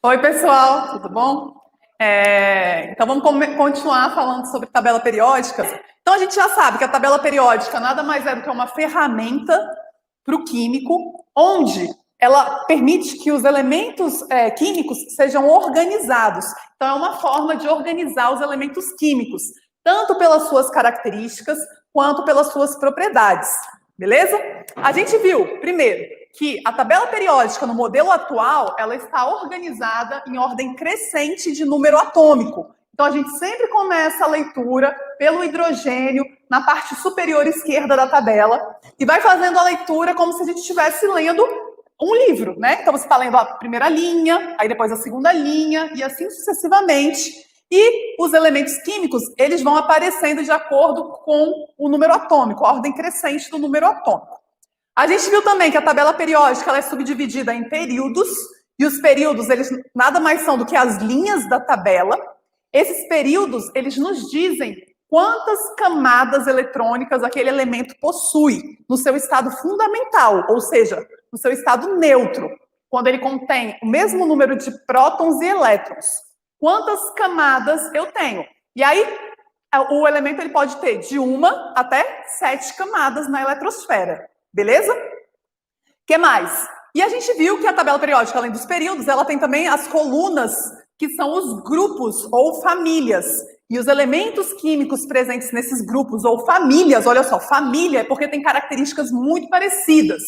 Oi, pessoal, tudo bom? Então, vamos continuar falando sobre tabela periódica. Então, a gente já sabe que a tabela periódica nada mais é do que uma ferramenta para o químico, onde ela permite que os elementos químicos sejam organizados. Então, é uma forma de organizar os elementos químicos, tanto pelas suas características quanto pelas suas propriedades. Beleza? A gente viu, primeiro, que a tabela periódica no modelo atual, ela está organizada em ordem crescente de número atômico. Então, a gente sempre começa a leitura pelo hidrogênio na parte superior esquerda da tabela e vai fazendo a leitura como se a gente estivesse lendo um livro, né? Então, você está lendo a primeira linha, aí depois a segunda linha e assim sucessivamente. E os elementos químicos, eles vão aparecendo de acordo com o número atômico, a ordem crescente do número atômico. A gente viu também que a tabela periódica ela é subdividida em períodos, e os períodos, eles nada mais são do que as linhas da tabela. Esses períodos, eles nos dizem quantas camadas eletrônicas aquele elemento possui no seu estado fundamental, ou seja, no seu estado neutro, quando ele contém o mesmo número de prótons e elétrons. Quantas camadas eu tenho? E aí, o elemento ele pode ter de 1 até 7 camadas na eletrosfera. Beleza? O que mais? E a gente viu que a tabela periódica, além dos períodos, ela tem também as colunas, que são os grupos ou famílias. E os elementos químicos presentes nesses grupos ou famílias, olha só, família é porque tem características muito parecidas.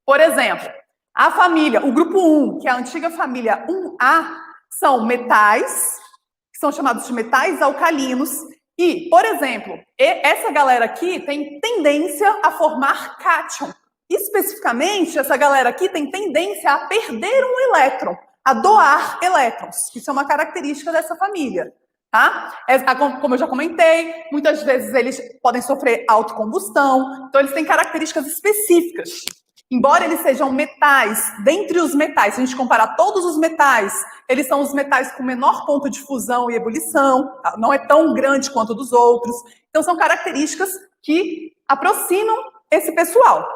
Por exemplo, a família, o grupo 1, que é a antiga família 1A, são metais, que são chamados de metais alcalinos. E, por exemplo, essa galera aqui tem tendência a formar cátion. Especificamente, essa galera aqui tem tendência a perder um elétron, a doar elétrons. Isso é uma característica dessa família. Tá? Como eu já comentei, muitas vezes eles podem sofrer autocombustão, então eles têm características específicas. Embora eles sejam metais, dentre os metais, se a gente comparar todos os metais, eles são os metais com menor ponto de fusão e ebulição, tá? Não é tão grande quanto dos outros. Então, são características que aproximam esse pessoal.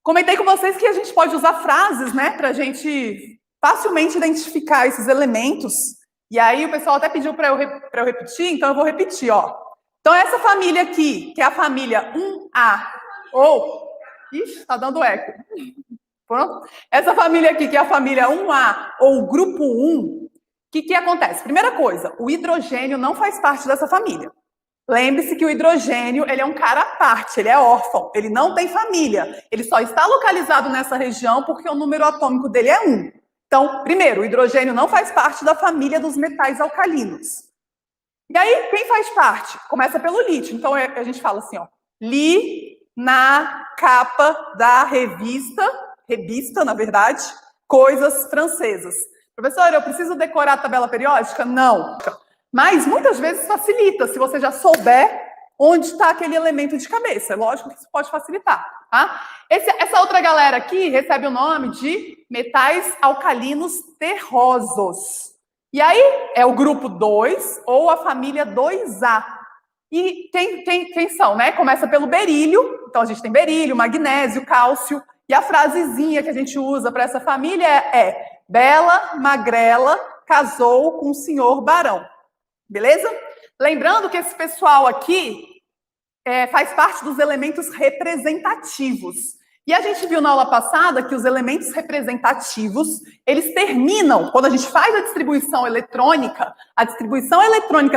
Comentei com vocês que a gente pode usar frases, né, para a gente facilmente identificar esses elementos. E aí, o pessoal até pediu para eu repetir, então eu vou repetir, ó. Então, essa família aqui, que é a família 1A, ou... Ixi, tá dando eco. Pronto? Essa família aqui, que é a família 1A, ou o grupo 1, o que acontece? Primeira coisa, o hidrogênio não faz parte dessa família. Lembre-se que o hidrogênio, ele é um cara à parte, ele é órfão, ele não tem família. Ele só está localizado nessa região porque o número atômico dele é 1. Então, primeiro, o hidrogênio não faz parte da família dos metais alcalinos. E aí, quem faz parte? Começa pelo lítio. Então, a gente fala assim, ó, Li na capa da revista, na verdade, Coisas Francesas. Professor, eu preciso decorar a tabela periódica? Não. Mas muitas vezes facilita, se você já souber onde está aquele elemento de cabeça. É lógico que isso pode facilitar. Tá? Essa outra galera aqui recebe o nome de metais alcalinos terrosos. E aí é o grupo 2 ou a família 2A. E quem são, né? Começa pelo berílio. Então, a gente tem berílio, magnésio, cálcio. E a frasezinha que a gente usa para essa família é Bela Magrela casou com o senhor barão. Beleza? Lembrando que esse pessoal aqui faz parte dos elementos representativos. E a gente viu na aula passada que os elementos representativos, eles terminam, quando a gente faz a distribuição eletrônica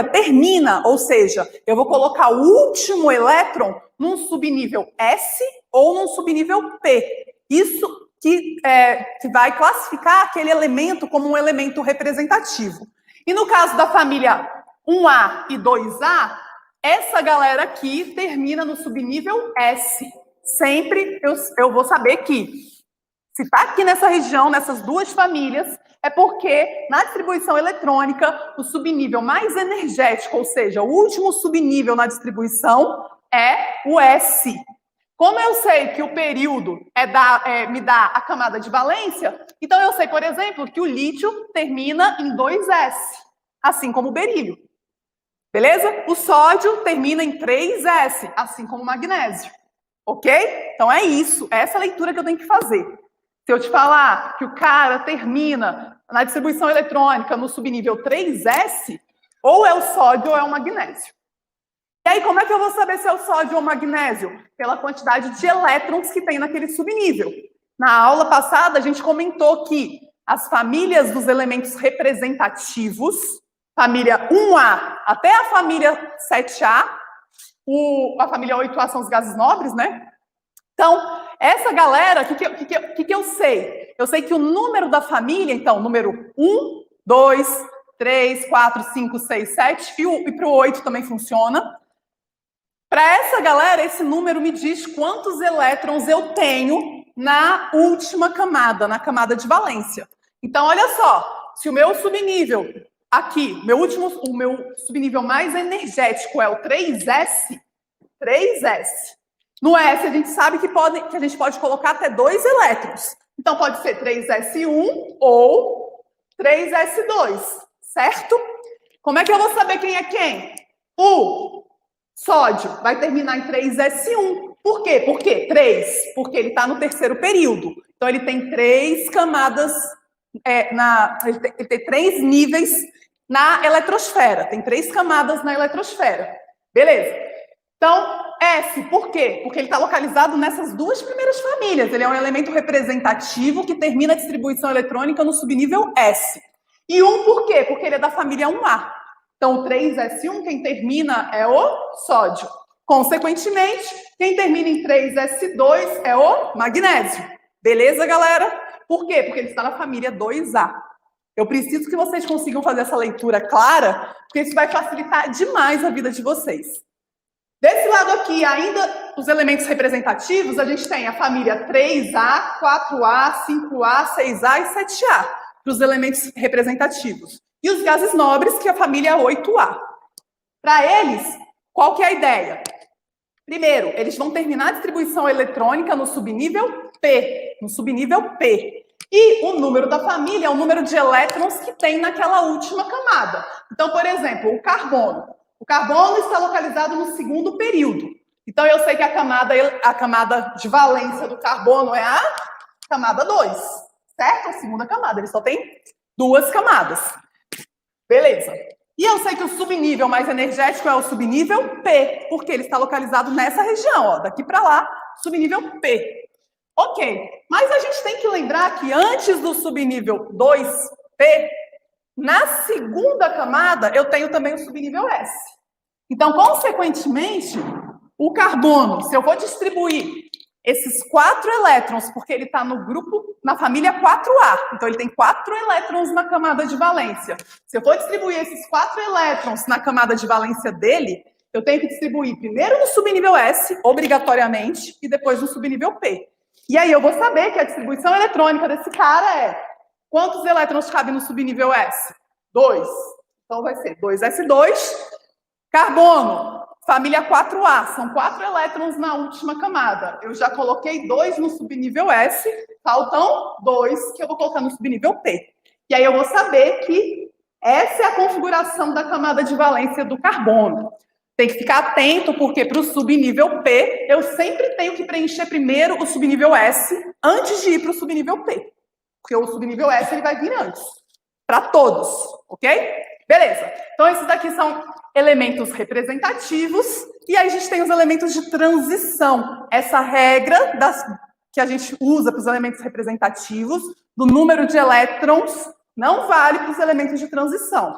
termina, ou seja, eu vou colocar o último elétron num subnível S ou num subnível P. Isso que vai classificar aquele elemento como um elemento representativo. E no caso da família 1A e 2A, essa galera aqui termina no subnível S. Sempre eu vou saber que se está aqui nessa região, nessas duas famílias, é porque na distribuição eletrônica, o subnível mais energético, ou seja, o último subnível na distribuição é o S. Como eu sei que o período me dá a camada de valência, então eu sei, por exemplo, que o lítio termina em 2S, assim como o berílio. Beleza? O sódio termina em 3S, assim como o magnésio. Ok? Então é isso, é essa leitura que eu tenho que fazer. Se eu te falar que o cara termina na distribuição eletrônica no subnível 3s, ou é o sódio ou é o magnésio. E aí, como é que eu vou saber se é o sódio ou o magnésio? Pela quantidade de elétrons que tem naquele subnível. Na aula passada, a gente comentou que as famílias dos elementos representativos, família 1A até a família 7A, a família 8A são os gases nobres, né? Então, essa galera, o que eu sei? Eu sei que o número da família, então, número 1, 2, 3, 4, 5, 6, 7, e para o 8 também funciona. Para essa galera, esse número me diz quantos elétrons eu tenho na última camada, na camada de valência. Então, olha só, se o meu subnível aqui, o meu subnível mais energético é o 3s, no S a gente sabe que a gente pode colocar até 2 elétrons. Então, pode ser 3s1 ou 3s2, certo? Como é que eu vou saber quem é quem? O sódio vai terminar em 3s1. Por quê? Por quê? 3. Porque ele está no terceiro período. Então, ele tem 3 camadas, ele tem 3 níveis na eletrosfera. Tem 3 camadas na eletrosfera. Beleza. Então, S, por quê? Porque ele está localizado nessas 2 primeiras famílias. Ele é um elemento representativo que termina a distribuição eletrônica no subnível S. E 1 por quê? Porque ele é da família 1A. Então, o 3s1, quem termina é o sódio. Consequentemente, quem termina em 3s2 é o magnésio. Beleza, galera? Por quê? Porque ele está na família 2A. Eu preciso que vocês consigam fazer essa leitura clara, porque isso vai facilitar demais a vida de vocês. Desse lado aqui, ainda os elementos representativos, a gente tem a família 3A, 4A, 5A, 6A e 7A, para os elementos representativos. E os gases nobres, que é a família 8A. Para eles, qual que é a ideia? Primeiro, eles vão terminar a distribuição eletrônica no subnível P. E o número da família é o número de elétrons que tem naquela última camada. Então, por exemplo, o carbono. O carbono está localizado no segundo período. Então, eu sei que a camada de valência do carbono é a camada 2, certo? A segunda camada, ele só tem 2 camadas. Beleza. E eu sei que o subnível mais energético é o subnível P, porque ele está localizado nessa região, ó, daqui para lá, subnível P. Ok, mas a gente tem que lembrar que antes do subnível 2P, na segunda camada, eu tenho também o subnível S. Então, consequentemente, o carbono, se eu vou distribuir esses 4 elétrons, porque ele está no grupo, na família 4A, então ele tem 4 elétrons na camada de valência. Se eu for distribuir esses 4 elétrons na camada de valência dele, eu tenho que distribuir primeiro no subnível S, obrigatoriamente, e depois no subnível P. E aí eu vou saber que a distribuição eletrônica desse cara é: quantos elétrons cabem no subnível S? 2. Então vai ser 2s2. Carbono, família 4A, são 4 elétrons na última camada. Eu já coloquei 2 no subnível S, faltam 2 que eu vou colocar no subnível P. E aí eu vou saber que essa é a configuração da camada de valência do carbono. Tem que ficar atento, porque para o subnível P, eu sempre tenho que preencher primeiro o subnível S antes de ir para o subnível P. Porque o subnível S ele vai vir antes. Para todos, ok? Beleza. Então, esses daqui são elementos representativos. E aí a gente tem os elementos de transição. Essa regra que a gente usa para os elementos representativos, do número de elétrons, não vale para os elementos de transição.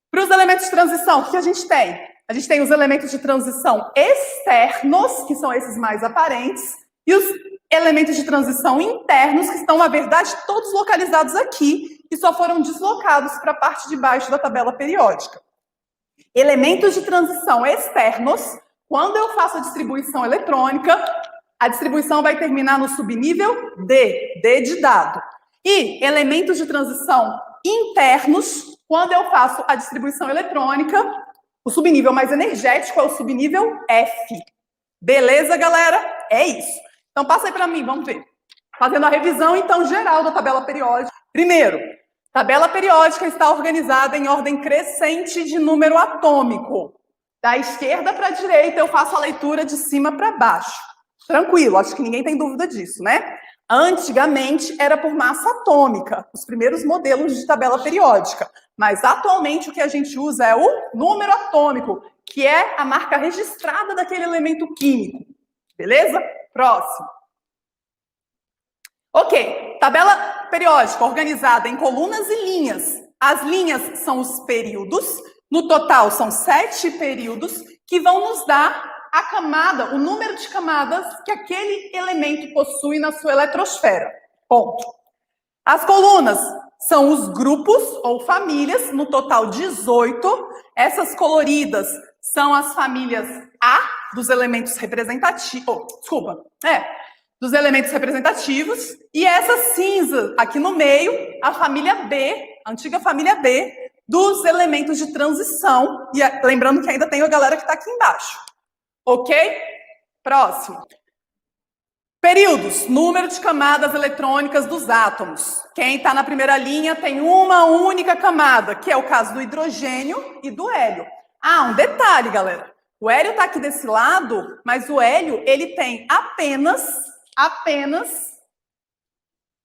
Para os elementos de transição, o que a gente tem? A gente tem os elementos de transição externos, que são esses mais aparentes, e os elementos de transição internos, que estão, na verdade, todos localizados aqui, e só foram deslocados para a parte de baixo da tabela periódica. Elementos de transição externos, quando eu faço a distribuição eletrônica, a distribuição vai terminar no subnível D de dado. E elementos de transição internos, quando eu faço a distribuição eletrônica, o subnível mais energético é o subnível F. Beleza, galera? É isso. Então, passa aí para mim, vamos ver. Fazendo a revisão, então, geral da tabela periódica. Primeiro, tabela periódica está organizada em ordem crescente de número atômico. Da esquerda para a direita, eu faço a leitura de cima para baixo. Tranquilo, acho que ninguém tem dúvida disso, né? Antigamente era por massa atômica, os primeiros modelos de tabela periódica. Mas atualmente o que a gente usa é o número atômico, que é a marca registrada daquele elemento químico. Beleza? Próximo. Ok, tabela periódica organizada em colunas e linhas. As linhas são os períodos, no total são 7 períodos, que vão nos dar a camada, o número de camadas que aquele elemento possui na sua eletrosfera. Ponto. As colunas são os grupos ou famílias, no total 18. Essas coloridas são as famílias A dos elementos representativos. Dos elementos representativos. E essa cinza aqui no meio, a família B, a antiga família B, dos elementos de transição. E lembrando que ainda tem a galera que está aqui embaixo. Ok? Próximo. Períodos, número de camadas eletrônicas dos átomos. Quem está na primeira linha tem uma única camada, que é o caso do hidrogênio e do hélio. Ah, um detalhe, galera. O hélio está aqui desse lado, mas o hélio, ele tem apenas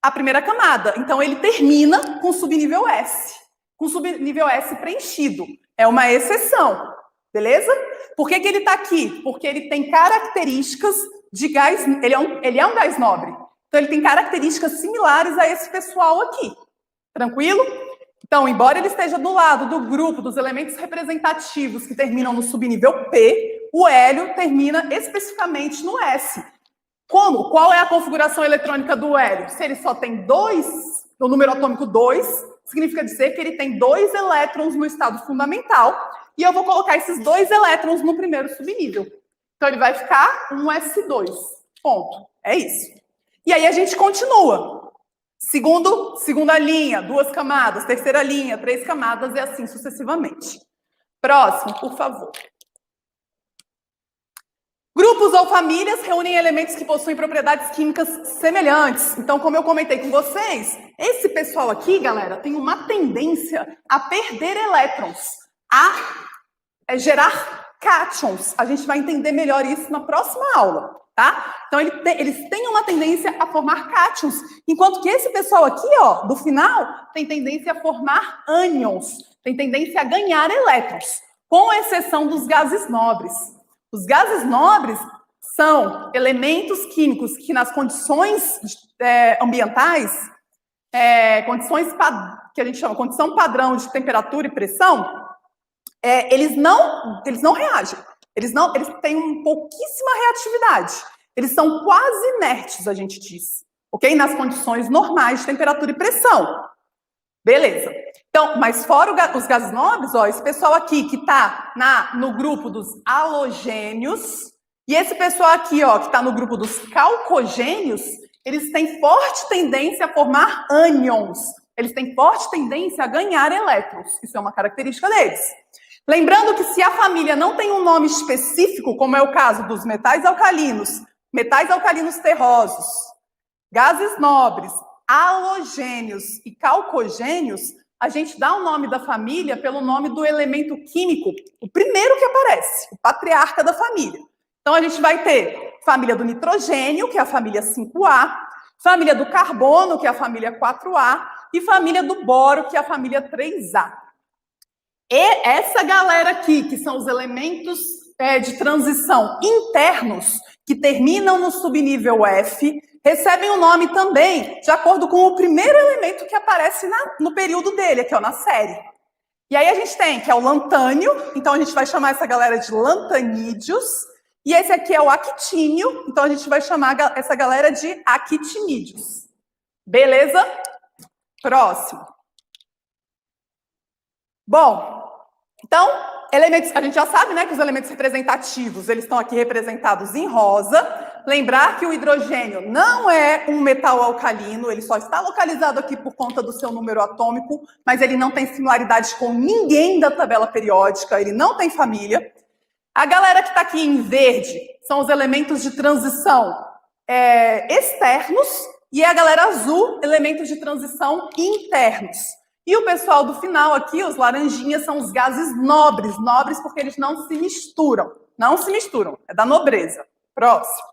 a primeira camada. Então, ele termina com subnível S. Com subnível S preenchido. É uma exceção. Beleza? Por que ele está aqui? Porque ele tem características de gás, ele é um gás nobre. Então, ele tem características similares a esse pessoal aqui. Tranquilo? Então, embora ele esteja do lado do grupo dos elementos representativos que terminam no subnível P, o hélio termina especificamente no S. Como? Qual é a configuração eletrônica do hélio? Se ele só tem 2, o número atômico 2, significa dizer que ele tem 2 elétrons no estado fundamental, e eu vou colocar esses 2 elétrons no primeiro subnível. Então, ele vai ficar um S2. Ponto. É isso. E aí, a gente continua. Segunda linha, 2 camadas. Terceira linha, 3 camadas e assim sucessivamente. Próximo, por favor. Grupos ou famílias reúnem elementos que possuem propriedades químicas semelhantes. Então, como eu comentei com vocês, esse pessoal aqui, galera, tem uma tendência a perder elétrons, a gerar cátions. A gente vai entender melhor isso na próxima aula, tá? Então, eles têm uma tendência a formar cátions, enquanto que esse pessoal aqui, ó, do final, tem tendência a formar ânions, tem tendência a ganhar elétrons, com exceção dos gases nobres. Os gases nobres são elementos químicos que, nas condições ambientais, condições que a gente chama condição padrão de temperatura e pressão, eles não reagem. Eles têm pouquíssima reatividade. Eles são quase inertes, a gente diz. Ok? Nas condições normais de temperatura e pressão. Beleza. Então, mas fora os gases nobres, ó, esse pessoal aqui que está no grupo dos halogênios, e esse pessoal aqui, ó, que está no grupo dos calcogênios, eles têm forte tendência a formar ânions. Eles têm forte tendência a ganhar elétrons. Isso é uma característica deles. Lembrando que se a família não tem um nome específico, como é o caso dos metais alcalinos terrosos, gases nobres, halogênios e calcogênios, a gente dá o nome da família pelo nome do elemento químico, o primeiro que aparece, o patriarca da família. Então, a gente vai ter família do nitrogênio, que é a família 5A, família do carbono, que é a família 4A, e família do boro, que é a família 3A. E essa galera aqui, que são os elementos de transição internos, que terminam no subnível F, recebem o nome também de acordo com o primeiro elemento que aparece no período dele, aqui ó, na série. E aí a gente tem, que é o lantânio, então a gente vai chamar essa galera de lantanídeos, e esse aqui é o actínio, então a gente vai chamar essa galera de actinídeos. Beleza? Próximo. Bom, então, elementos, a gente já sabe, né, que os elementos representativos, eles estão aqui representados em rosa. Lembrar que o hidrogênio não é um metal alcalino, ele só está localizado aqui por conta do seu número atômico, mas ele não tem similaridade com ninguém da tabela periódica, ele não tem família. A galera que está aqui em verde são os elementos de transição externos, e a galera azul, elementos de transição internos. E o pessoal do final aqui, os laranjinhas, são os gases nobres porque eles não se misturam. Não se misturam, é da nobreza. Próximo.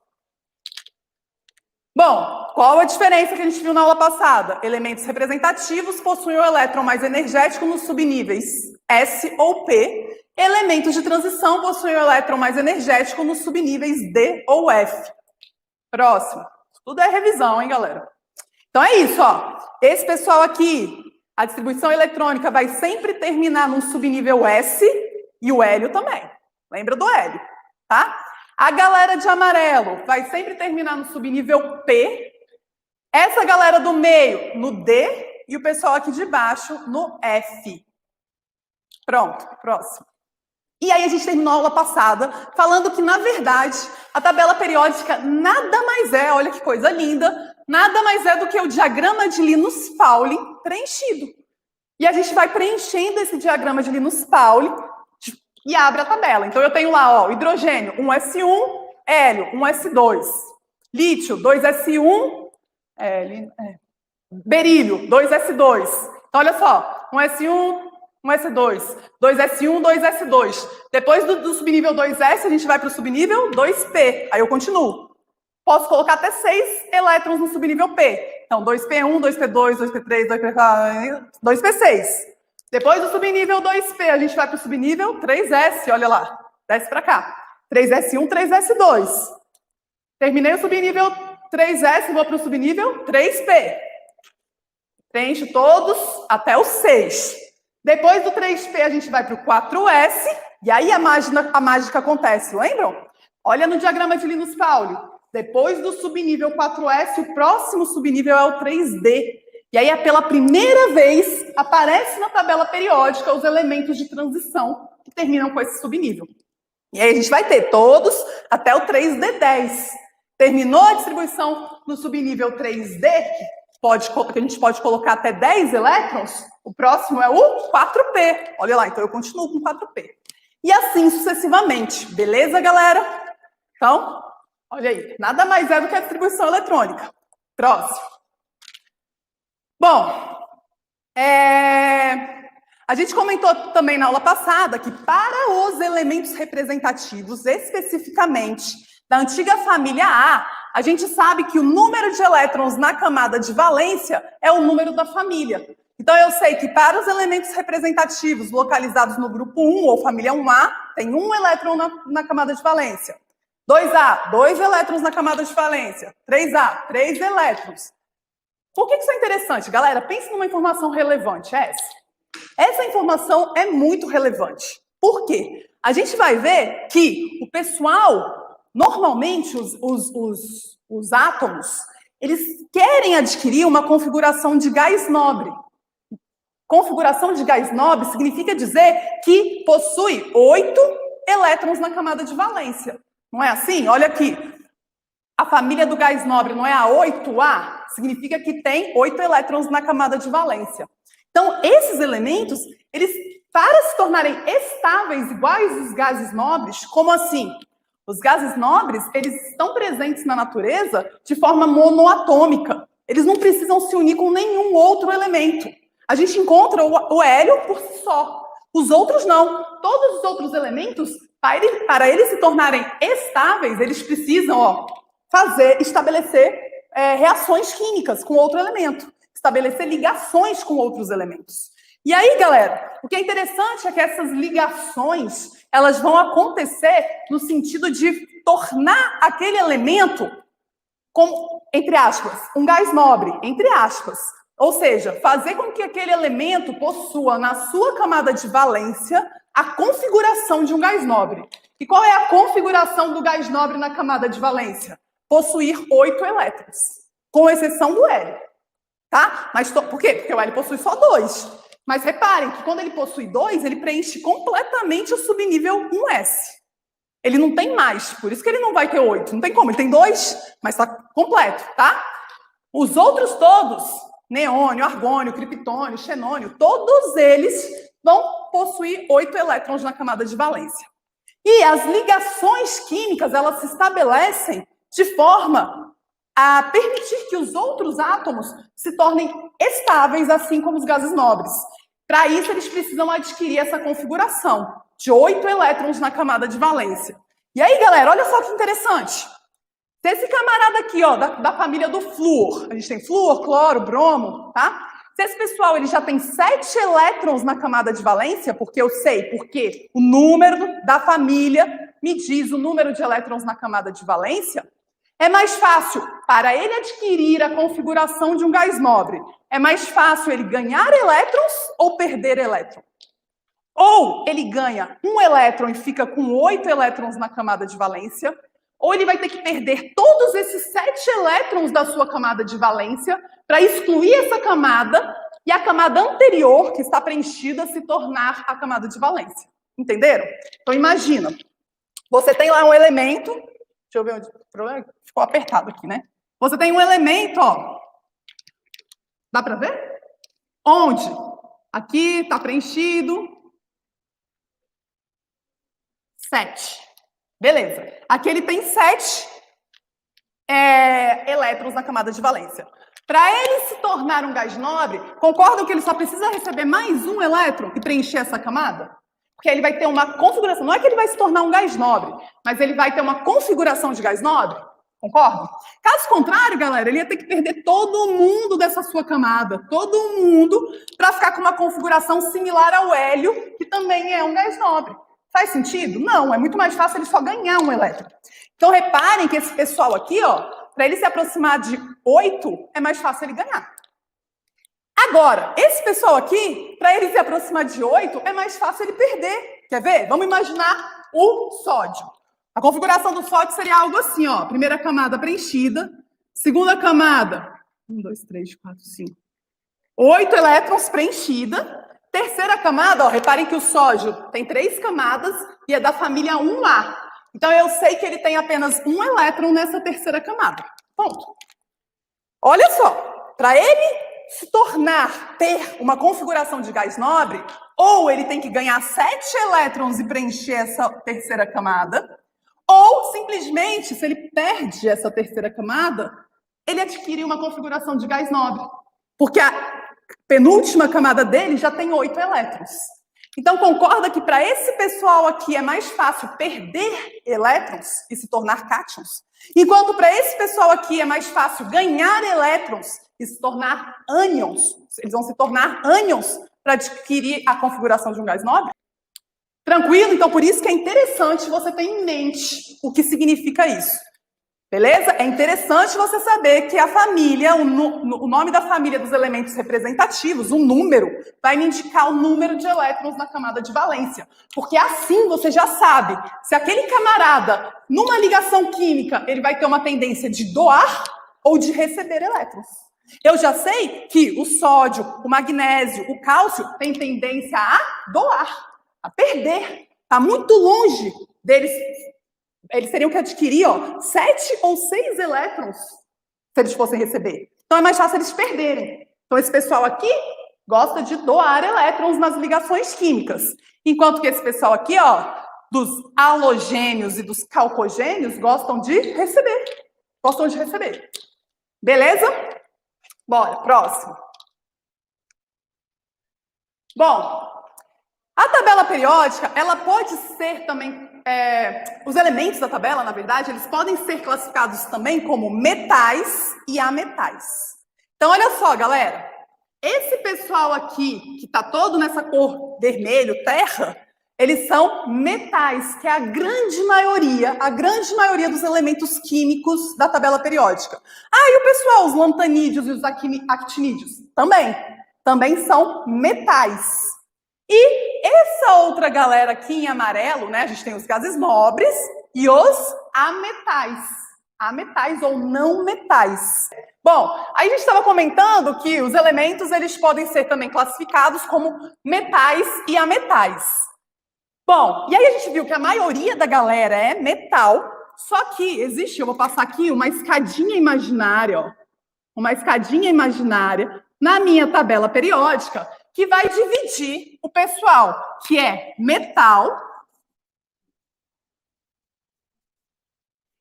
Bom, qual a diferença que a gente viu na aula passada? Elementos representativos possuem o elétron mais energético nos subníveis S ou P. Elementos de transição possuem o elétron mais energético nos subníveis D ou F. Próximo. Tudo é revisão, hein, galera? Então é isso, ó. Esse pessoal aqui, a distribuição eletrônica vai sempre terminar no subnível S e o hélio também. Lembra do hélio, tá? A galera de amarelo vai sempre terminar no subnível P. Essa galera do meio no D e o pessoal aqui de baixo no F. Pronto, próximo. E aí a gente terminou a aula passada falando que, na verdade, a tabela periódica nada mais é, olha que coisa linda, nada mais é do que o diagrama de Linus-Pauling preenchido. E a gente vai preenchendo esse diagrama de Linus-Pauling e abre a tabela. Então eu tenho lá, ó, hidrogênio 1s1, hélio 1s2, lítio 2s1, berílio 2s2. Então olha só, 1s1, 1s2, 2s1, 2s2. Depois do subnível 2s, a gente vai para o subnível 2p. Aí eu continuo. Posso colocar até 6 elétrons no subnível P. Então, 2p1, 2p2, 2p3, 2p4, 2p6. Depois do subnível 2p, a gente vai para o subnível 3s. Olha lá, desce para cá. 3s1, 3s2. Terminei o subnível 3s, vou para o subnível 3p. Preencho todos até o 6. Depois do 3p, a gente vai para o 4s. E aí a mágica acontece, lembram? Olha no diagrama de Linus-Pauling. Depois do subnível 4s, o próximo subnível é o 3d. E aí, pela primeira vez, aparece na tabela periódica os elementos de transição que terminam com esse subnível. E aí a gente vai ter todos até o 3d10. Terminou a distribuição no subnível 3d, que a gente pode colocar até 10 elétrons, o próximo é o 4p. Olha lá, então eu continuo com 4p. E assim sucessivamente. Beleza, galera? Então, olha aí, nada mais é do que a distribuição eletrônica. Próximo. Bom, a gente comentou também na aula passada que para os elementos representativos, especificamente da antiga família A gente sabe que o número de elétrons na camada de valência é o número da família. Então, eu sei que para os elementos representativos localizados no grupo 1 ou família 1A, tem um elétron na camada de valência. 2A, 2 elétrons na camada de valência. 3A, 3 elétrons. Por que isso é interessante? Galera, pense numa informação relevante. Essa informação é muito relevante. Por quê? A gente vai ver que o pessoal, normalmente os átomos, eles querem adquirir uma configuração de gás nobre. Configuração de gás nobre significa dizer que possui 8 elétrons na camada de valência. Não é assim? Olha aqui. A família do gás nobre não é a 8A? Significa que tem 8 elétrons na camada de valência. Então, esses elementos, eles, para se tornarem estáveis iguais aos gases nobres, como assim? Os gases nobres, eles estão presentes na natureza de forma monoatômica. Eles não precisam se unir com nenhum outro elemento. A gente encontra o hélio por si só. Os outros não. Todos os outros elementos, para eles se tornarem estáveis, eles precisam, estabelecer reações químicas com outro elemento, estabelecer ligações com outros elementos. E aí, galera, o que é interessante é que essas ligações, elas vão acontecer no sentido de tornar aquele elemento, como, entre aspas, um gás nobre, entre aspas. Ou seja, fazer com que aquele elemento possua na sua camada de valência a configuração de um gás nobre. E qual é a configuração do gás nobre na camada de valência? Possuir 8 elétrons, com exceção do hélio. Tá? Mas por quê? Porque o hélio possui só 2. Mas reparem que quando ele possui 2, ele preenche completamente o subnível 1s. Ele não tem mais, por isso que ele não vai ter 8. Não tem como, ele tem 2, mas está completo, tá? Os outros todos, neônio, argônio, criptônio, xenônio, todos eles vão possuir 8 elétrons na camada de valência. E as ligações químicas, elas se estabelecem de forma a permitir que os outros átomos se tornem estáveis, assim como os gases nobres. Para isso, eles precisam adquirir essa configuração de 8 elétrons na camada de valência. E aí, galera, olha só que interessante. Se esse camarada aqui, ó, da família do flúor, a gente tem flúor, cloro, bromo, tá? Se esse pessoal ele já tem 7 elétrons na camada de valência, porque eu sei, porque o número da família me diz o número de elétrons na camada de valência, é mais fácil para ele adquirir a configuração de um gás nobre. É mais fácil ele ganhar elétrons ou perder elétrons. Ou ele ganha um elétron e fica com 8 elétrons na camada de valência, ou ele vai ter que perder todos esses 7 elétrons da sua camada de valência para excluir essa camada e a camada anterior, que está preenchida, se tornar a camada de valência. Entenderam? Então, imagina. Você tem lá um elemento... Deixa eu ver onde... O problema é que ficou apertado aqui, né? Você tem um elemento, ó. Dá para ver? Onde? Aqui está preenchido. 7. Beleza. Aqui ele tem 7 elétrons na camada de valência. Para ele se tornar um gás nobre, concordam que ele só precisa receber mais um elétron e preencher essa camada? Porque ele vai ter uma configuração. Não é que ele vai se tornar um gás nobre, mas ele vai ter uma configuração de gás nobre. Concordam? Caso contrário, galera, ele ia ter que perder todo mundo dessa sua camada, todo mundo, para ficar com uma configuração similar ao hélio, que também é um gás nobre. Faz sentido? Não, é muito mais fácil ele só ganhar um elétron. Então, reparem que esse pessoal aqui, ó, para ele se aproximar de 8, é mais fácil ele ganhar. Agora, esse pessoal aqui, para ele se aproximar de 8, é mais fácil ele perder. Quer ver? Vamos imaginar o sódio. A configuração do sódio seria algo assim, ó. Primeira camada preenchida, segunda camada, 1, 2, 3, 4, 5. 8 elétrons preenchida. Terceira camada, ó, reparem que o sódio tem 3 camadas e é da família 1A. Então, eu sei que ele tem apenas um elétron nessa terceira camada. Ponto. Olha só, para ele se tornar, ter uma configuração de gás nobre, ou ele tem que ganhar 7 elétrons e preencher essa terceira camada, ou, simplesmente, se ele perde essa terceira camada, ele adquire uma configuração de gás nobre. Porque a penúltima camada dele já tem 8 elétrons. Então, concorda que para esse pessoal aqui é mais fácil perder elétrons e se tornar cátions, enquanto para esse pessoal aqui é mais fácil ganhar elétrons e se tornar ânions. Eles vão se tornar ânions para adquirir a configuração de um gás nobre? Tranquilo? Então, por isso que é interessante você ter em mente o que significa isso. Beleza? É interessante você saber que a família, o nome da família dos elementos representativos, o número, vai me indicar o número de elétrons na camada de valência. Porque assim você já sabe se aquele camarada, numa ligação química, ele vai ter uma tendência de doar ou de receber elétrons. Eu já sei que o sódio, o magnésio, o cálcio tem tendência a doar, a perder. Está muito longe deles. Eles teriam que adquirir, ó, 7 ou 6 elétrons se eles fossem receber. Então, é mais fácil eles perderem. Então, esse pessoal aqui gosta de doar elétrons nas ligações químicas. Enquanto que esse pessoal aqui, ó, dos halogênios e dos calcogênios, gostam de receber. Gostam de receber. Beleza? Bora, próximo. Bom, a tabela periódica, ela pode ser também... os elementos da tabela, na verdade, eles podem ser classificados também como metais e ametais. Então, olha só, galera. Esse pessoal aqui, que está todo nessa cor vermelho, terra, eles são metais, que é a grande maioria dos elementos químicos da tabela periódica. Ah, e o pessoal, os lantanídeos e os actinídeos? Também são metais. E essa outra galera aqui em amarelo, né? A gente tem os gases nobres e os ametais. Ametais ou não metais. Bom, aí a gente estava comentando que os elementos eles podem ser também classificados como metais e ametais. Bom, e aí a gente viu que a maioria da galera é metal, só que existe, eu vou passar aqui uma escadinha imaginária, ó. Uma escadinha imaginária na minha tabela periódica, que vai dividir o pessoal que é metal.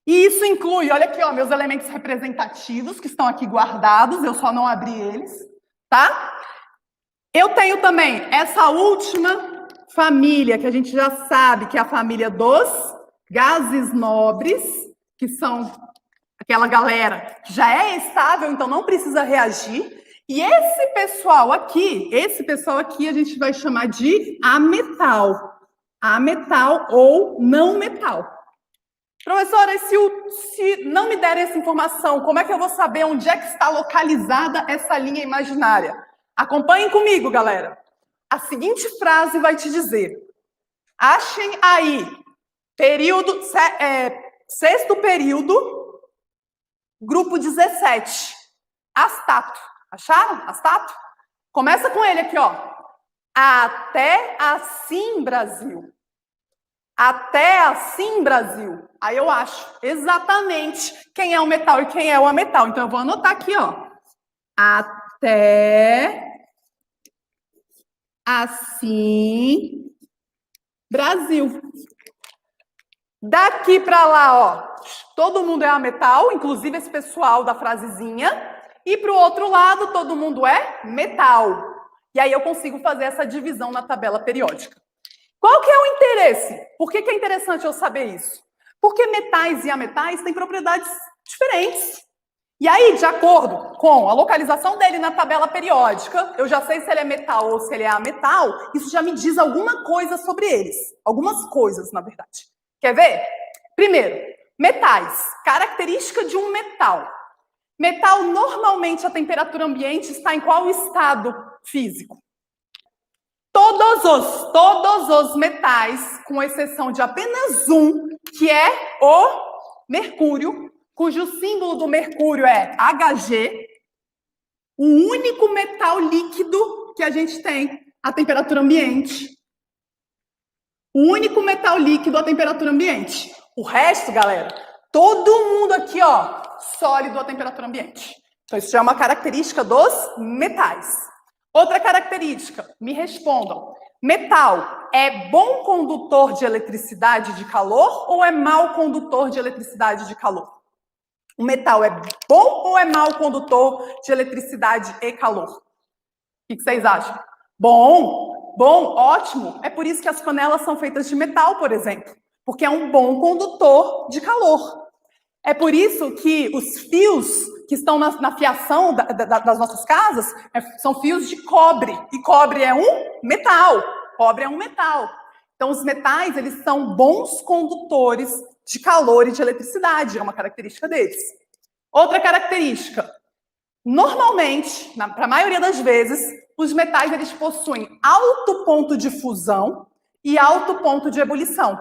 E isso inclui, olha aqui, ó, meus elementos representativos, que estão aqui guardados, eu só não abri eles, tá? Eu tenho também essa última família, que a gente já sabe que é a família dos gases nobres, que são aquela galera que já é estável, então não precisa reagir. E esse pessoal aqui a gente vai chamar de ametal. Ametal ou não metal. Professora, se não me derem essa informação, como é que eu vou saber onde é que está localizada essa linha imaginária? Acompanhem comigo, galera. A seguinte frase vai te dizer: achem aí, sexto período, grupo 17, Astato. Acharam? Astato? Começa com ele aqui, ó. Até assim, Brasil. Até assim, Brasil. Aí eu acho exatamente quem é o metal e quem é o ametal. Então eu vou anotar aqui, ó. Até assim, Brasil. Daqui para lá, ó, todo mundo é ametal, inclusive esse pessoal da frasezinha. E para o outro lado, todo mundo é metal. E aí eu consigo fazer essa divisão na tabela periódica. Qual que é o interesse? Por que é interessante eu saber isso? Porque metais e ametais têm propriedades diferentes. E aí, de acordo com a localização dele na tabela periódica, eu já sei se ele é metal ou se ele é ametal, isso já me diz alguma coisa sobre eles. Algumas coisas, na verdade. Quer ver? Primeiro, metais. Característica de um metal. Metal, normalmente, a temperatura ambiente está em qual estado físico? Todos os metais, com exceção de apenas um, que é o mercúrio, cujo símbolo do mercúrio é Hg, o único metal líquido que a gente tem à temperatura ambiente. O único metal líquido à temperatura ambiente. O resto, galera, todo mundo aqui, ó, sólido à temperatura ambiente. Então, isso já é uma característica dos metais. Outra característica, me respondam. Metal é bom condutor de eletricidade de calor ou é mau condutor de eletricidade de calor? O metal é bom ou é mau condutor de eletricidade e calor? O que vocês acham? Bom, ótimo. É por isso que as panelas são feitas de metal, por exemplo. Porque é um bom condutor de calor. É por isso que os fios que estão na fiação das nossas casas são fios de cobre. E cobre é um metal. Cobre é um metal. Então, os metais, eles são bons condutores de calor e de eletricidade. É uma característica deles. Outra característica. Normalmente, para a maioria das vezes, os metais, eles possuem alto ponto de fusão e alto ponto de ebulição.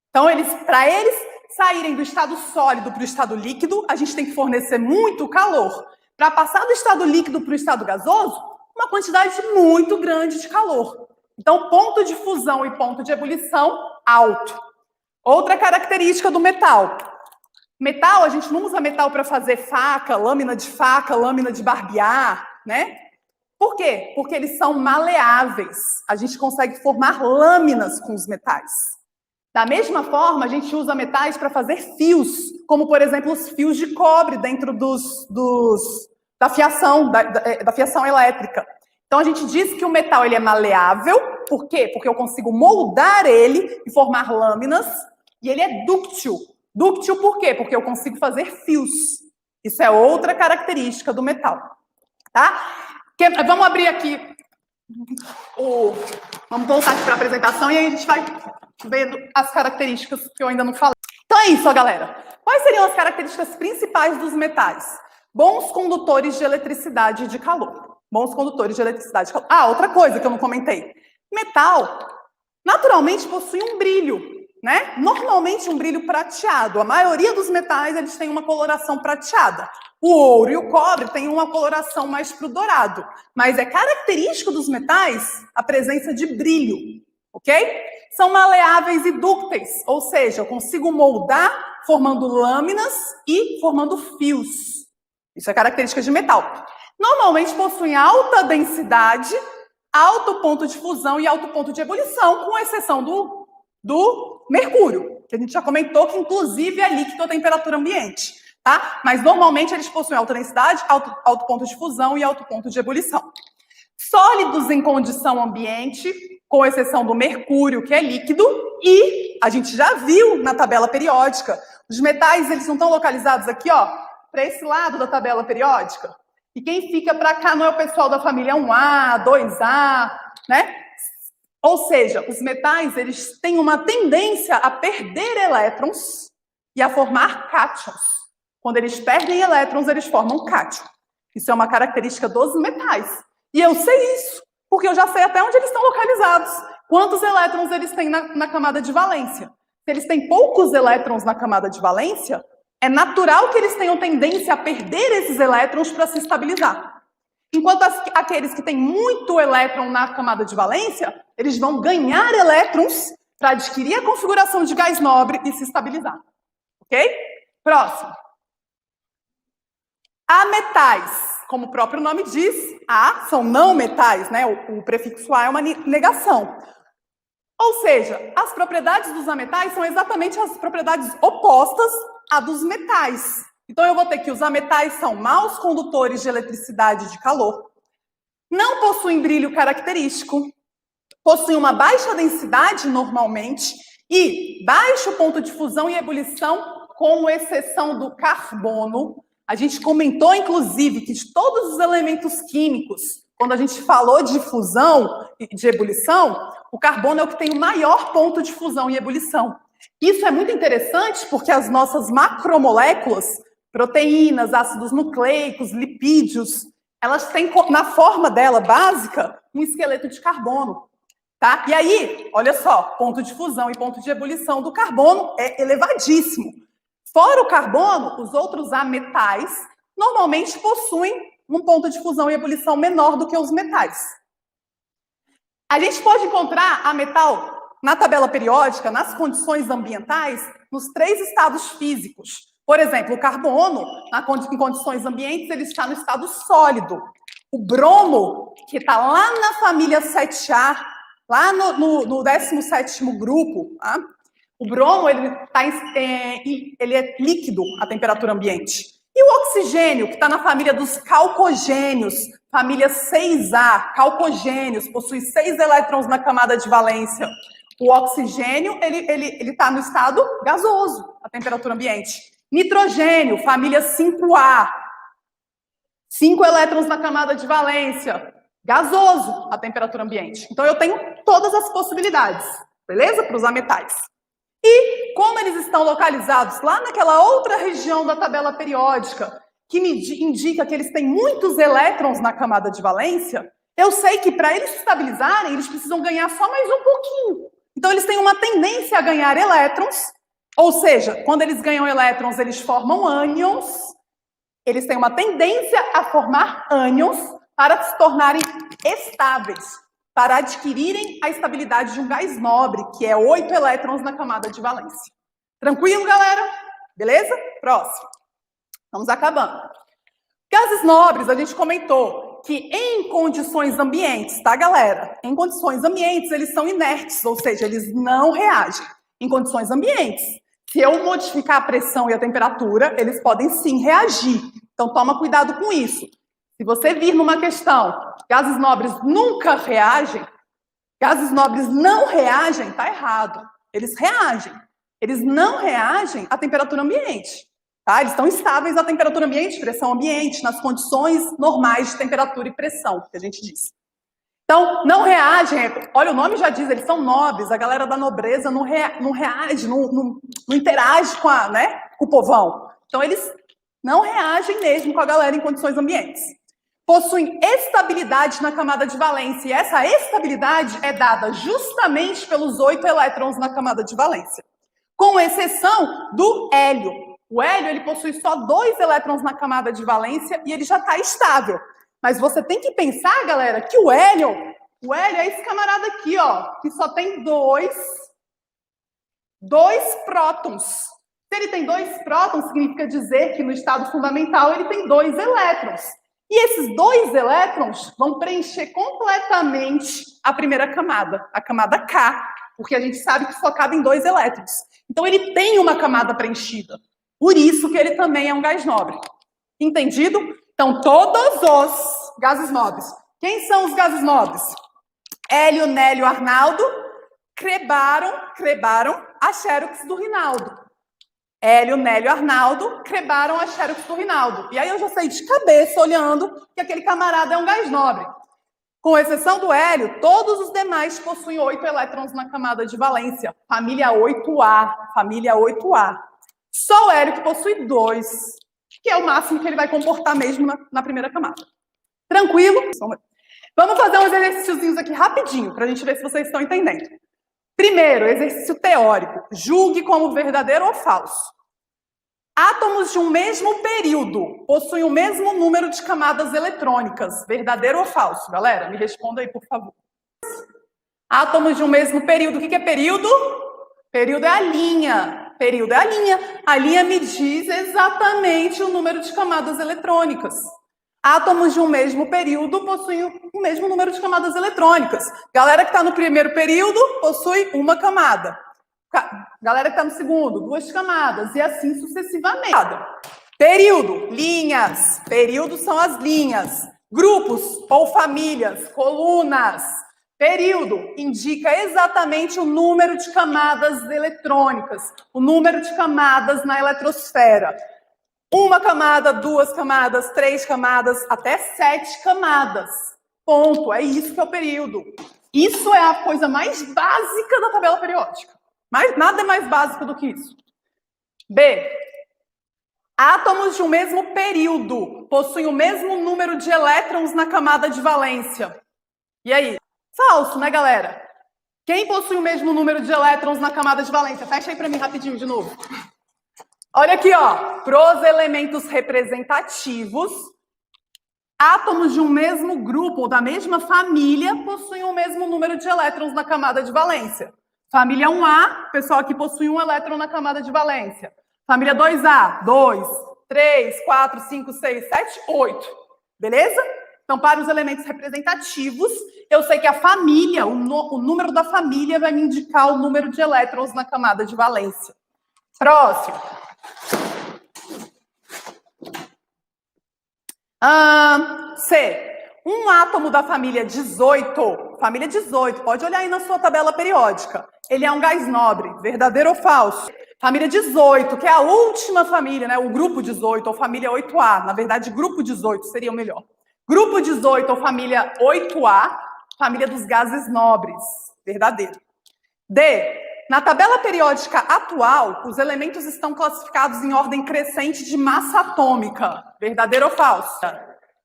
Então, para eles saírem do estado sólido para o estado líquido, a gente tem que fornecer muito calor. Para passar do estado líquido para o estado gasoso, uma quantidade muito grande de calor. Então, ponto de fusão e ponto de ebulição, alto. Outra característica do metal. Metal, a gente não usa metal para fazer faca, lâmina de barbear, né? Por quê? Porque eles são maleáveis. A gente consegue formar lâminas com os metais. Da mesma forma, a gente usa metais para fazer fios, como, por exemplo, os fios de cobre dentro da fiação elétrica. Então, a gente diz que o metal ele é maleável. Por quê? Porque eu consigo moldar ele e formar lâminas. E ele é dúctil. Dúctil por quê? Porque eu consigo fazer fios. Isso é outra característica do metal. Tá? Vamos abrir aqui. Vamos voltar aqui para a apresentação e aí a gente vai vendo as características que eu ainda não falei. Então é isso, ó, galera. Quais seriam as características principais dos metais? Bons condutores de eletricidade e de calor. Bons condutores de eletricidade e calor. Ah, outra coisa que eu não comentei. Metal, naturalmente, possui um brilho, né? Normalmente um brilho prateado. A maioria dos metais, eles têm uma coloração prateada. O ouro e o cobre têm uma coloração mais pro dourado. Mas é característico dos metais a presença de brilho, ok? São maleáveis e dúcteis, ou seja, eu consigo moldar formando lâminas e formando fios. Isso é característica de metal. Normalmente possuem alta densidade, alto ponto de fusão e alto ponto de ebulição, com exceção do mercúrio, que a gente já comentou que inclusive é líquido à temperatura ambiente, tá? Mas normalmente eles possuem alta densidade, alto ponto de fusão e alto ponto de ebulição. Sólidos em condição ambiente, com exceção do mercúrio, que é líquido, e E a gente já viu na tabela periódica, os metais eles não estão localizados aqui, ó, para esse lado da tabela periódica. E quem fica para cá não é o pessoal da família 1A, 2A, né? Ou seja, os metais eles têm uma tendência a perder elétrons e a formar cátions. Quando eles perdem elétrons, eles formam cátion. Isso é uma característica dos metais. E eu sei isso, porque eu já sei até onde eles estão localizados. Quantos elétrons eles têm na camada de valência. Se eles têm poucos elétrons na camada de valência, é natural que eles tenham tendência a perder esses elétrons para se estabilizar. Enquanto aqueles que têm muito elétron na camada de valência, eles vão ganhar elétrons para adquirir a configuração de gás nobre e se estabilizar. Ok? Próximo. Ametais, como o próprio nome diz, A são não metais, né? O prefixo A é uma negação. Ou seja, as propriedades dos ametais são exatamente as propriedades opostas à dos metais. Então, eu vou ter que os ametais são maus condutores de eletricidade e de calor, não possuem brilho característico, possuem uma baixa densidade normalmente e baixo ponto de fusão e ebulição, com exceção do carbono. A gente comentou, inclusive, que de todos os elementos químicos, quando a gente falou de fusão e de ebulição, o carbono é o que tem o maior ponto de fusão e ebulição. Isso é muito interessante porque as nossas macromoléculas, proteínas, ácidos nucleicos, lipídios, elas têm na forma dela básica um esqueleto de carbono. Tá? E aí, olha só, ponto de fusão e ponto de ebulição do carbono é elevadíssimo. Fora o carbono, os outros ametais normalmente possuem um ponto de fusão e ebulição menor do que os metais. A gente pode encontrar ametal na tabela periódica, nas condições ambientais, nos 3 estados físicos. Por exemplo, o carbono, em condições ambientes, ele está no estado sólido. O bromo, que está lá na família 7A, lá no 17º grupo, tá? O bromo ele é líquido à temperatura ambiente. E o oxigênio, que está na família dos calcogênios, família 6A, calcogênios, possui 6 elétrons na camada de valência. O oxigênio, ele está no estado gasoso, à temperatura ambiente. Nitrogênio, família 5A, 5 elétrons na camada de valência, gasoso, à temperatura ambiente. Então, eu tenho todas as possibilidades, beleza? Para os ametais. E como eles estão localizados lá naquela outra região da tabela periódica, que me indica que eles têm muitos elétrons na camada de valência, eu sei que para eles se estabilizarem, eles precisam ganhar só mais um pouquinho. Então, eles têm uma tendência a ganhar elétrons, ou seja, quando eles ganham elétrons, eles formam ânions, eles têm uma tendência a formar ânions para se tornarem estáveis, para adquirirem a estabilidade de um gás nobre, que é 8 elétrons na camada de valência. Tranquilo, galera? Beleza? Próximo. Vamos acabando. Gases nobres, a gente comentou que em condições ambientes, tá, galera? Em condições ambientes, eles são inertes, ou seja, eles não reagem. Em condições ambientes, se eu modificar a pressão e a temperatura, eles podem sim reagir. Então, toma cuidado com isso. Se você vir numa questão, gases nobres nunca reagem, gases nobres não reagem, tá errado. Eles reagem. Eles não reagem à temperatura ambiente. Tá? Eles estão estáveis à temperatura ambiente, pressão ambiente, nas condições normais de temperatura e pressão, que a gente disse. Então, não reagem, olha, o nome já diz, eles são nobres, a galera da nobreza não reage, não interage com o povão. Então, eles não reagem mesmo com a galera em condições ambientes. Possuem estabilidade na camada de valência, e essa estabilidade é dada justamente pelos 8 elétrons na camada de valência, com exceção do hélio. O hélio, ele possui só 2 elétrons na camada de valência e ele já está estável. Mas você tem que pensar, galera, que o hélio é esse camarada aqui, ó, que só tem 2 prótons. Se ele tem 2 prótons, significa dizer que no estado fundamental ele tem 2 elétrons. E esses 2 elétrons vão preencher completamente a primeira camada, a camada K, porque a gente sabe que só cabem 2 elétrons. Então ele tem uma camada preenchida. Por isso que ele também é um gás nobre. Entendido? Então, todos os gases nobres. Quem são os gases nobres? Hélio, Nélio, Arnaldo, crebaram a xerox do Rinaldo. Hélio, Nélio e Arnaldo crebaram a xerox do Rinaldo. E aí eu já sei de cabeça, olhando, que aquele camarada é um gás nobre. Com exceção do hélio, todos os demais possuem 8 elétrons na camada de valência. Família 8A. Família 8A. Só o hélio que possui 2, que é o máximo que ele vai comportar mesmo na primeira camada. Tranquilo? Vamos fazer uns exercíciozinhos aqui rapidinho, para a gente ver se vocês estão entendendo. Primeiro, exercício teórico. Julgue como verdadeiro ou falso. Átomos de um mesmo período possuem o mesmo número de camadas eletrônicas. Verdadeiro ou falso? Galera, me responda aí, por favor. Átomos de um mesmo período. O que é período? Período é a linha. Período é a linha. A linha me diz exatamente o número de camadas eletrônicas. Átomos de um mesmo período possuem o mesmo número de camadas eletrônicas. Galera que está no primeiro período possui uma camada. Galera que está no segundo, 2 camadas. E assim sucessivamente. Período, linhas. Períodos são as linhas. Grupos ou famílias, colunas. Período indica exatamente o número de camadas eletrônicas. O número de camadas na eletrosfera. 1 camada, 2 camadas, 3 camadas, até 7 camadas. Ponto. É isso que é o período. Isso é a coisa mais básica da tabela periódica. Mas nada é mais básico do que isso. B. Átomos de um mesmo período possuem o mesmo número de elétrons na camada de valência. E aí? Falso, né, galera? Quem possui o mesmo número de elétrons na camada de valência? Fecha aí para mim rapidinho de novo. Olha aqui, ó. Pros elementos representativos, átomos de um mesmo grupo ou da mesma família possuem o mesmo número de elétrons na camada de valência. Família 1A, o pessoal aqui possui 1 elétron na camada de valência. Família 2A, 2, 3, 4, 5, 6, 7, 8. Beleza? Então, para os elementos representativos, eu sei que a família, o número da família vai me indicar o número de elétrons na camada de valência. Próximo. C. Um átomo da família 18, pode olhar aí na sua tabela periódica. Ele é um gás nobre, verdadeiro ou falso? Família 18, que é a última família, né? O grupo 18, ou família 8A. Na verdade, grupo 18 seria o melhor. Grupo 18, ou família 8A, família dos gases nobres, verdadeiro. D. Na tabela periódica atual, os elementos estão classificados em ordem crescente de massa atômica. Verdadeiro ou falso?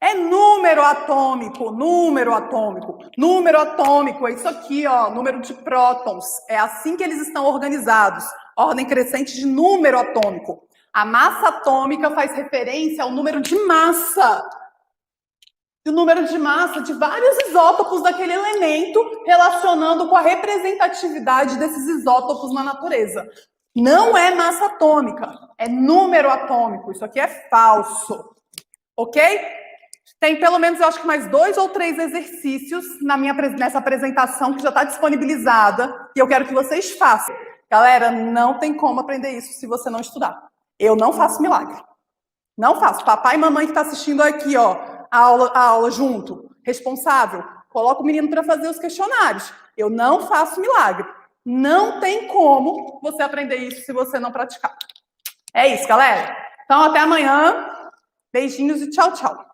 É número atômico, número atômico. Número atômico é isso aqui, ó, número de prótons. É assim que eles estão organizados. Ordem crescente de número atômico. A massa atômica faz referência ao número de massa. O número de massa de vários isótopos daquele elemento, relacionando com a representatividade desses isótopos na natureza. Não é massa atômica, é número atômico. Isso aqui é falso. Ok? Tem pelo menos, eu acho que mais 2 ou 3 exercícios nessa apresentação que já está disponibilizada e eu quero que vocês façam. Galera, não tem como aprender isso se você não estudar. Eu não faço milagre. Não faço. Papai e mamãe que está assistindo aqui, ó, a aula junto, responsável, coloca o menino para fazer os questionários. Eu não faço milagre. Não tem como você aprender isso se você não praticar. É isso, galera. Então, até amanhã. Beijinhos e tchau, tchau.